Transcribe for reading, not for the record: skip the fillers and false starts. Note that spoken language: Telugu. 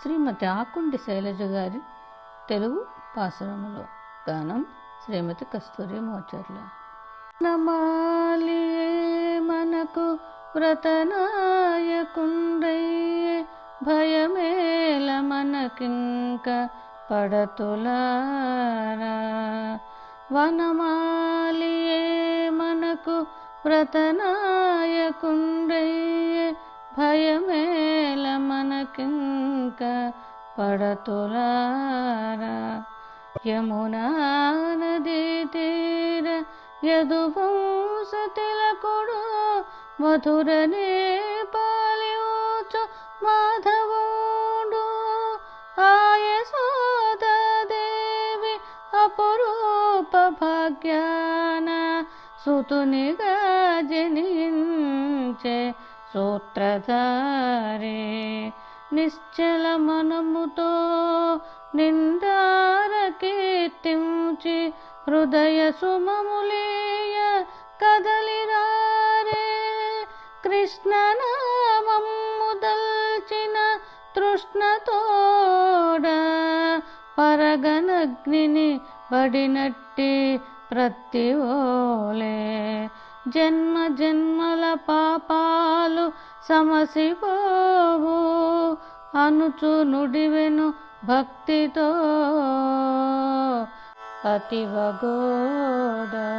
శ్రీమతి ఆకుండి శైలజ గారి తెలుగు పాసురములు. గానం శ్రీమతి కస్తూరి మోచర్ల. నమాలియే మనకు వ్రతనాయకుండయ్యే, భయమేల మనకింక పడతులారా. వనమాలియే మనకు వ్రతనాయకుండయ్యే, భయమేల మనకింక పడతులారా. యమునా నదీ తీర యదువంశ తిలకుడు, మధురనే పాలించు మాధవుడు. యశోదాదేవి అపురూప భాగ్యాన, సుతునిగా జనించే సూత్రధారే. నిశ్చల మనముతో నిందార కీర్తించి, హృదయ సుమములేయ కదలిరారే. కృష్ణనామము దల్చిన తృష్ణతోడ, పరగనగ్నిని బడినట్టి ప్రత్తివోలే. జన్మ జన్మల పాపాలు సమసిపోవు అనుచు నుడివెను భక్తితో అతివగోడా.